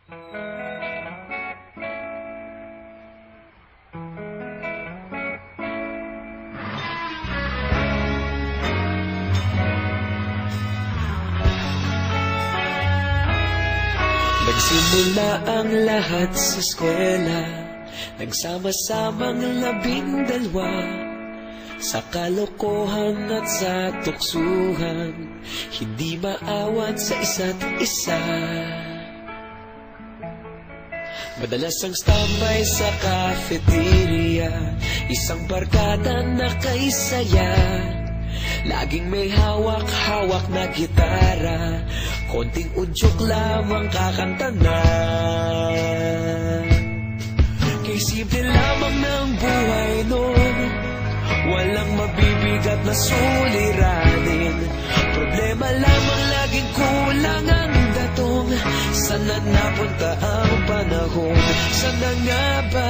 Nagsimula ang lahat sa eskwela, nagsama-samang 12 sa kalokohan at sa tuksuhan, hindi maawat sa isa't isa. Madalas ang standby sa cafeteria, isang barkada na kaisaya, laging may hawak-hawak na gitara, konting udyok lamang kakanta na. Kay simple lamang ng buhay nun, walang mabibigat na suliranin, problema lamang laging kulang ang datong. Sana napunta ang panahon? Sana nga ba?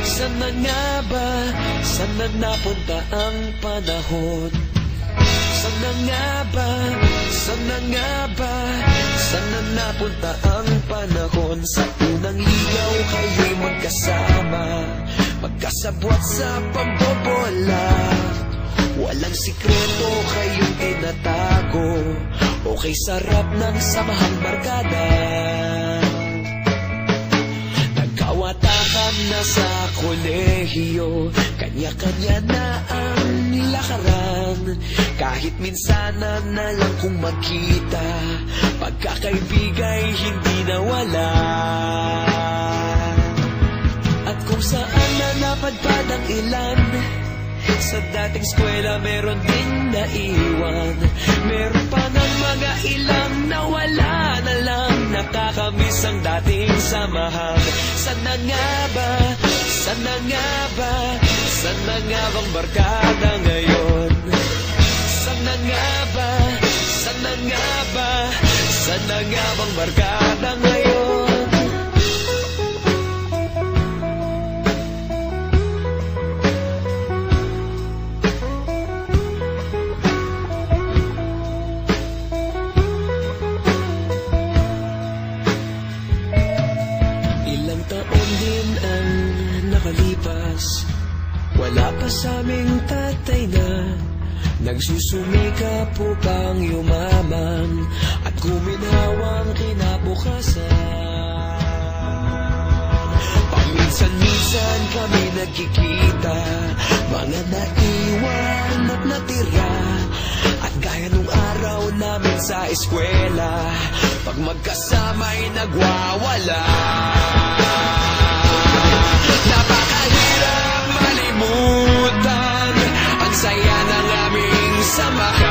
Sana nga ba? Sana napunta ang panahon? Sana nga ba? Sana nga ba? Sana napunta ang panahon? Sa unang ligaw kayo'y magkasama, magkasabwat sa pambobola, walang sikreto kayong tinatago, okay sarap ng samahang barkada. Nagkawatakan na sa kolehiyo, kanya-kanya na ang nilakaran, kahit minsanan na lang kung magkita, pagkakaibigay hindi nawala. At kung saan na napadpad ang ilan, sa dating eskwela meron din naiwan, meron pa ng mga ilang nawala na lang, nakakamiss ang dating samahan. Sana nga ba? Sana nga ba? Sana nga bang barkada ngayon? Sana nga ba? Sana nga ba? Sana nga bang barkada ngayon? Ilang taon din ang nakalipas, wala pa sa aming tatay na nagsusumikap upang yumaman at guminhawang kinabukasan. Paminsan-minsan kami nagkikita, mga naiwan at natira, at gaya nung araw namin sa eskwela, pag magkasama'y nagwawala. Napakahirap malimutan ang saya ng aming samahan.